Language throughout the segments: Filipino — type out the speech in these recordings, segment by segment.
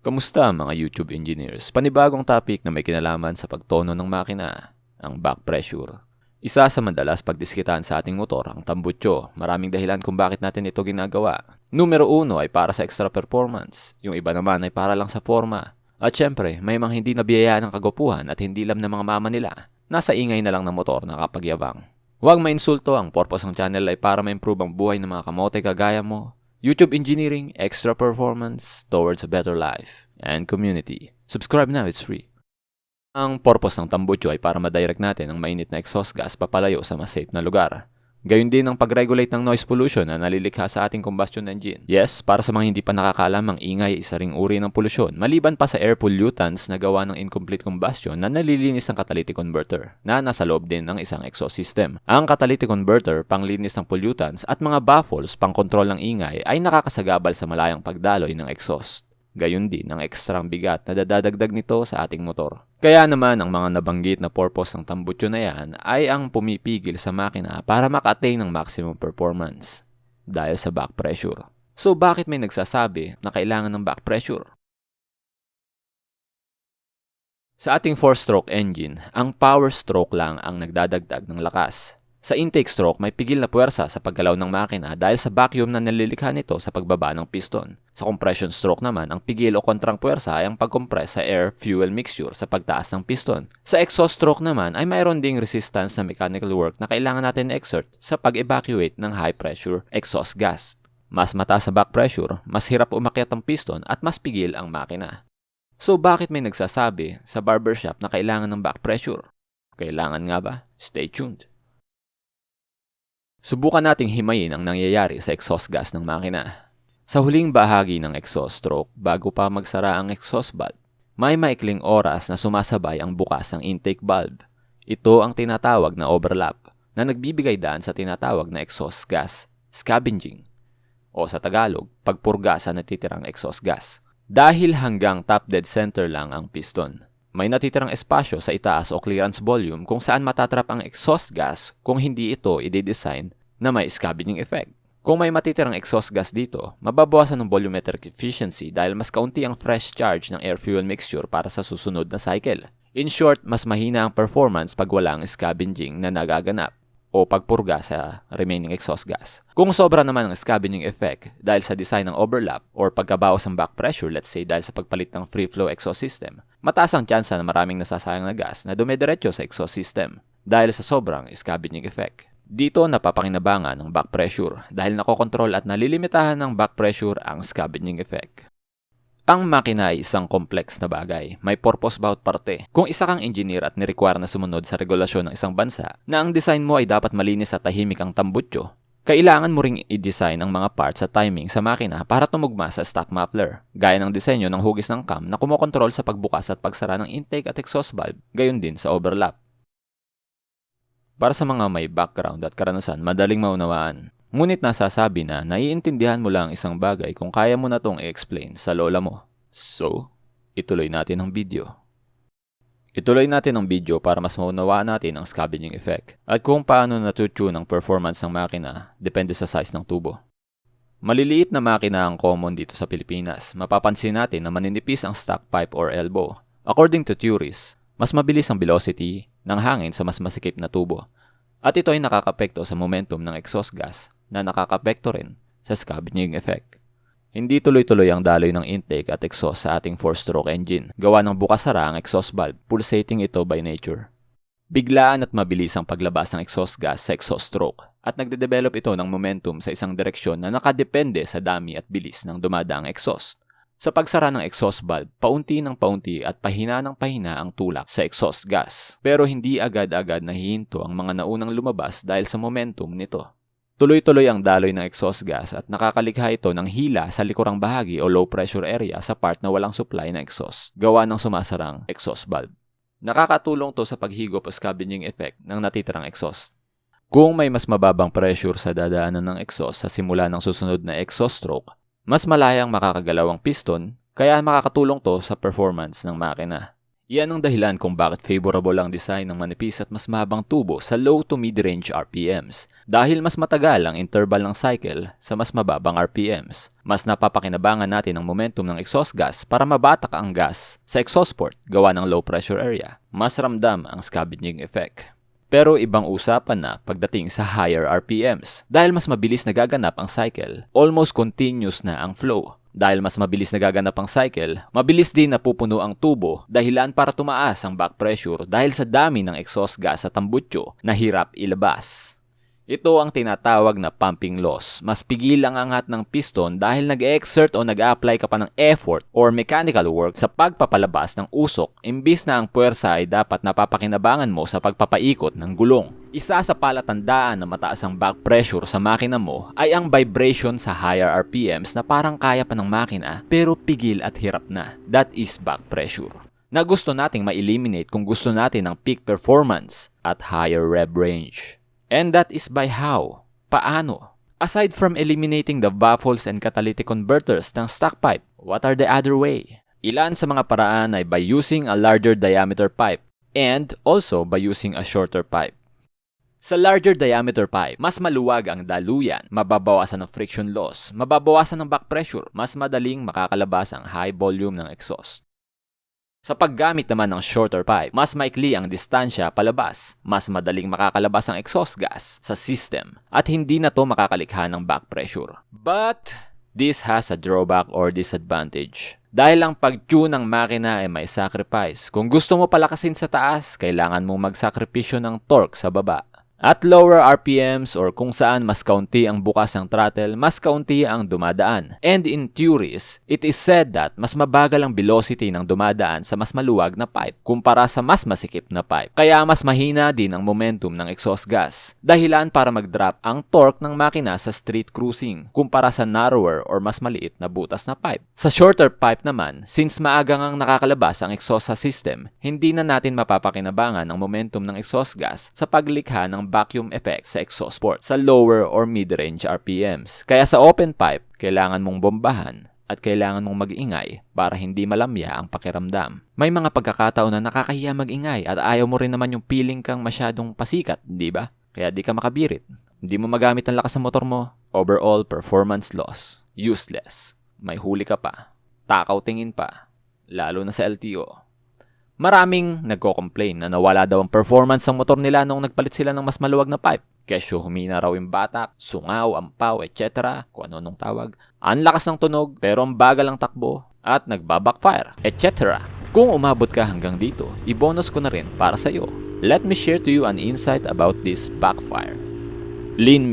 Kamusta mga YouTube engineers? Panibagong topic na may kinalaman sa pagtono ng makina, ang back pressure. Isa sa madalas pagdiskitan sa ating motor, ang tambutso. Maraming dahilan kung bakit natin ito ginagawa. Numero 1 ay para sa extra performance. Yung iba naman ay para lang sa forma. At syempre, may mga hindi nabiyayaan ng kagupuhan at hindi alam ng mga mama nila. Nasa ingay na lang ng motor na kapagyabang. Huwag mainsulto, ang purpose ng channel ay para ma-improve ang buhay ng mga kamote kagaya mo. YouTube Engineering, extra performance towards a better life and community. Subscribe now, it's free. Ang purpose ng tambutso ay para ma-direct natin ang mainit na exhaust gas papalayo sa mas safe na lugar. Gayun din ang pag-regulate ng noise pollution na nalilikha sa ating combustion engine. Yes, para sa mga hindi pa nakakaalam, ang ingay ay isa ring uri ng polusyon, maliban pa sa air pollutants na gawa ng incomplete combustion na nalilinis ng catalytic converter na nasa loob din ng isang exhaust system. Ang catalytic converter, panglinis ng pollutants, at mga baffles, pang-control ng ingay, ay nakakasagabal sa malayang pagdaloy ng exhaust. Gayun din ang ekstrang bigat na dadagdag nito sa ating motor. Kaya naman ang mga nabanggit na purpose ng tambutso na yan ay ang pumipigil sa makina para maka-attain ng maximum performance dahil sa back pressure. So bakit may nagsasabi na kailangan ng back pressure? Sa ating 4-stroke engine, ang power stroke lang ang nagdadagdag ng lakas. Sa intake stroke, may pigil na puwersa sa paggalaw ng makina dahil sa vacuum na nalilikha nito sa pagbaba ng piston. Sa compression stroke naman, ang pigil o kontrang puwersa ay ang pagkompress sa air-fuel mixture sa pagtaas ng piston. Sa exhaust stroke naman ay mayroon ding resistance na mechanical work na kailangan natin exert sa pag-evacuate ng high-pressure exhaust gas. Mas mataas sa back pressure, mas hirap umakyat ang piston at mas pigil ang makina. So bakit may nagsasabi sa barbershop na kailangan ng back pressure? Kailangan nga ba? Stay tuned. Subukan nating himayin ang nangyayari sa exhaust gas ng makina. Sa huling bahagi ng exhaust stroke, bago pa magsara ang exhaust valve, may maikling oras na sumasabay ang bukas ng intake valve. Ito ang tinatawag na overlap na nagbibigay daan sa tinatawag na exhaust gas scavenging o sa Tagalog, pagpurga sa natitirang exhaust gas. Dahil hanggang top dead center lang ang piston, may natitirang espasyo sa itaas o clearance volume kung saan matatrap ang exhaust gas kung hindi ito i-design na may scavenging effect. Kung may matitirang exhaust gas dito, mababawasan ng volumetric efficiency dahil mas kaunti ang fresh charge ng air-fuel mixture para sa susunod na cycle. In short, mas mahina ang performance pag walang scavenging na nagaganap o pagpurga sa remaining exhaust gas. Kung sobra naman ang scavenging effect dahil sa design ng overlap or pagkabawas ng back pressure, let's say dahil sa pagpalit ng free flow exhaust system, mataas ang tsansa na maraming nasasayang na gas na dumidiretso sa exhaust system dahil sa sobrang scavenging effect. Dito napapakinabangan ng back pressure dahil nakokontrol at nalilimitahan ng back pressure ang scavenging effect. Ang makina ay isang complex na bagay. May purpose bawat parte. Kung isa kang engineer at nirequire na sumunod sa regulasyon ng isang bansa na ang design mo ay dapat malinis at tahimik ang tambutso, kailangan mo ring i-design ang mga parts at timing sa makina para tumugma sa stock muffler, gaya ng disenyo ng hugis ng cam na kumokontrol sa pagbukas at pagsara ng intake at exhaust valve, gayon din sa overlap. Para sa mga may background at karanasan, madaling maunawaan. Ngunit nasasabi na naiintindihan mo lang isang bagay kung kaya mo na itong i-explain sa lola mo. So, ituloy natin ang video. Ituloy natin ang video para mas maunawaan natin ang scavenging effect at kung paano natutune ang performance ng makina depende sa size ng tubo. Maliliit na makina ang common dito sa Pilipinas. Mapapansin natin na maninipis ang stock pipe or elbow. According to theories, mas mabilis ang velocity ng hangin sa mas masikip na tubo. At ito ay nakakapekto sa momentum ng exhaust gas na nakakapekto rin sa scavenging effect. Hindi tuloy-tuloy ang daloy ng intake at exhaust sa ating 4-stroke engine. Gawa ng bukas-sara ang exhaust valve, pulsating ito by nature. Biglaan at mabilis ang paglabas ng exhaust gas sa exhaust stroke at nagde-develop ito ng momentum sa isang direksyon na nakadepende sa dami at bilis ng dumadaang exhaust. Sa pagsara ng exhaust valve, paunti ng paunti at pahina ng pahina ang tulak sa exhaust gas. Pero hindi agad-agad nahihinto ang mga naunang lumabas dahil sa momentum nito. Tuloy-tuloy ang daloy ng exhaust gas at nakakalikha ito ng hila sa likurang bahagi o low pressure area sa part na walang supply na exhaust, gawa ng sumasarang exhaust valve. Nakakatulong to sa paghigop o scavenging effect ng natitirang exhaust. Kung may mas mababang pressure sa dadaanan ng exhaust sa simula ng susunod na exhaust stroke, mas malayang makakagalaw ang piston, kaya makakatulong to sa performance ng makina. Iyan ang dahilan kung bakit favorable ang design ng manipis at mas mahabang tubo sa low to mid-range RPMs dahil mas matagal ang interval ng cycle sa mas mababang RPMs. Mas napapakinabangan natin ang momentum ng exhaust gas para mabatak ang gas sa exhaust port gawa ng low pressure area. Mas ramdam ang scavenging effect. Pero ibang usapan na pagdating sa higher RPMs dahil mas mabilis nagaganap ang cycle, almost continuous na ang flow. Dahil mas mabilis nagaganap ang cycle, mabilis din napupuno ang tubo dahilan para tumaas ang back pressure dahil sa dami ng exhaust gas sa tambutso na hirap ilabas. Ito ang tinatawag na pumping loss. Mas pigil ang angat ng piston dahil nag-exert o nag-apply ka pa ng effort or mechanical work sa pagpapalabas ng usok imbis na ang puwersa ay dapat napapakinabangan mo sa pagpapaikot ng gulong. Isa sa palatandaan na mataas ang back pressure sa makina mo ay ang vibration sa higher RPMs na parang kaya pa ng makina pero pigil at hirap na. That is back pressure. Na gusto nating ma-eliminate kung gusto natin ng peak performance at higher rev range. And that is by how? Paano? Aside from eliminating the baffles and catalytic converters ng stock pipe, what are the other way? Ilan sa mga paraan ay by using a larger diameter pipe and also by using a shorter pipe. Sa larger diameter pipe, mas maluwag ang daluyan, mababawasan ang friction loss, mababawasan ang back pressure, mas madaling makakalabas ang high volume ng exhaust. Sa paggamit naman ng shorter pipe, mas maikli ang distansya palabas, mas madaling makakalabas ang exhaust gas sa system at hindi na to makakalikha ng back pressure. But this has a drawback or disadvantage. Dahil ang pag-tune ng makina ay may sacrifice. Kung gusto mo palakasin sa taas, kailangan mong magsakripisyo ng torque sa baba. At lower RPMs or kung saan mas kaunti ang bukas ng throttle, mas kaunti ang dumadaan. And in theories, it is said that mas mabagal ang velocity ng dumadaan sa mas maluwag na pipe kumpara sa mas masikip na pipe. Kaya mas mahina din ang momentum ng exhaust gas. Dahilan para mag-drop ang torque ng makina sa street cruising kumpara sa narrower or mas maliit na butas na pipe. Sa shorter pipe naman, since maaga ngang nakakalabas ang exhaust sa system, hindi na natin mapapakinabangan ang momentum ng exhaust gas sa paglikha ng vacuum effect sa exhaust port sa lower or mid-range RPMs. Kaya sa open pipe, kailangan mong bombahan at kailangan mong mag-ingay para hindi malamya ang pakiramdam. May mga pagkakataon na nakakahiya mag-ingay at ayaw mo rin naman yung feeling kang masyadong pasikat, di ba? Kaya di ka makabirit. Hindi mo magamit ang lakas ng motor mo. Overall performance loss. Useless. May huli ka pa. Takaw tingin pa. Lalo na sa LTO. Maraming nagko-complain na nawala daw ang performance ng motor nila nung nagpalit sila ng mas maluwag na pipe. Kesyo humina raw yung batak, sungaw, ampaw, etc. Kung ano nung tawag. Ang lakas ng tunog pero ang bagal ang takbo at nagbabackfire, etc. Kung umabot ka hanggang dito, i-bonus ko na rin para sa iyo. Let me share to you an insight about this backfire. Lean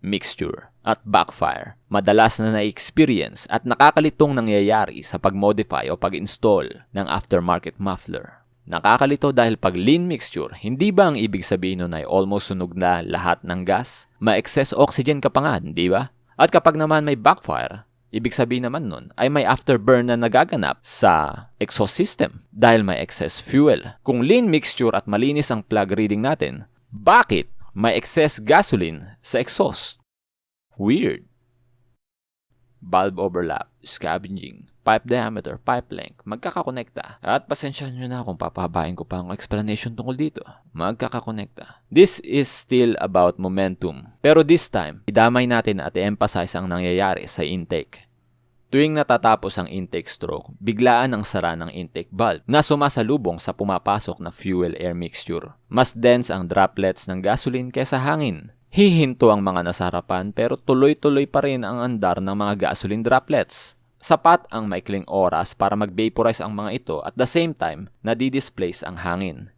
mixture at backfire. Madalas na na-experience at nakakalitong nangyayari sa pag-modify o pag-install ng aftermarket muffler. Nakakalito dahil pag lean mixture, hindi ba ang ibig sabihin nun ay almost sunog na lahat ng gas? Ma-excess oxygen ka pa nga, di ba? At kapag naman may backfire, ibig sabihin naman nun ay may afterburn na nagaganap sa exhaust system dahil may excess fuel. Kung lean mixture at malinis ang plug reading natin, bakit may excess gasoline sa exhaust? Weird. Valve overlap, scavenging, pipe diameter, pipe length, magkakakonekta. At pasensya nyo na kung papahabain ko pa ang explanation tungkol dito. Magkakakonekta. This is still about momentum. Pero this time, idamay natin at i-emphasize ang nangyayari sa intake. Tuwing natatapos ang intake stroke, biglaan ang sara ng intake valve na sumasalubong sa pumapasok na fuel-air mixture. Mas dense ang droplets ng gasoline kaysa hangin. Hihinto ang mga nasa harapan pero tuloy-tuloy pa rin ang andar ng mga gasoline droplets. Sapat ang maikling oras para mag-vaporize ang mga ito at the same time nadi-displace ang hangin.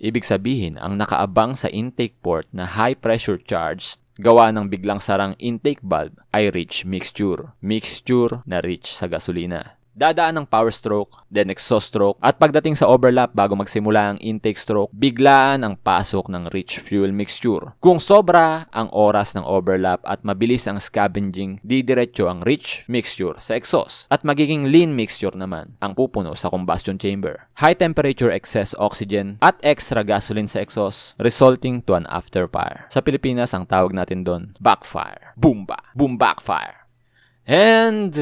Ibig sabihin, ang nakaabang sa intake port na high pressure charge gawa ng biglang sarang intake valve ay rich mixture. Mixture na rich sa gasolina. Dadaan ng power stroke, then exhaust stroke, at pagdating sa overlap bago magsimula ang intake stroke, biglaan ang pasok ng rich fuel mixture. Kung sobra ang oras ng overlap at mabilis ang scavenging, didiretso ang rich mixture sa exhaust at magiging lean mixture naman ang pupuno sa combustion chamber. High temperature excess oxygen at extra gasoline sa exhaust resulting to an afterfire. Sa Pilipinas, ang tawag natin doon, backfire. Boom backfire. And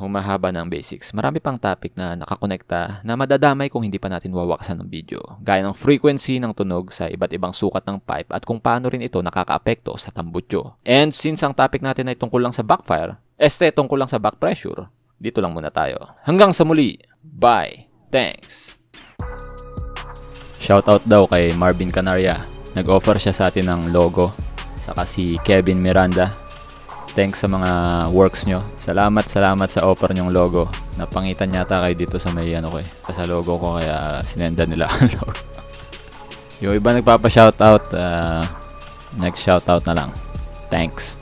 humahaba na ang basics. Marami pang topic na nakakonekta na madadamay kung hindi pa natin wawaksan ng video. Gaya ng frequency ng tunog sa iba't ibang sukat ng pipe at kung paano rin ito nakakaapekto sa tambutso. And since ang topic natin ay tungkol lang sa backfire, tungkol lang sa back pressure, dito lang muna tayo. Hanggang sa muli. Bye. Thanks. Shoutout daw kay Marvin Canaria. Nag-offer siya sa atin ng logo. Saka si Kevin Miranda. Thanks sa mga works nyo. Salamat sa offer nyong logo. Napangitan yata kayo dito sa may sa logo ko kaya sinenda nila ang logo. Yung iba nagpapa-shoutout, next shoutout na lang. Thanks.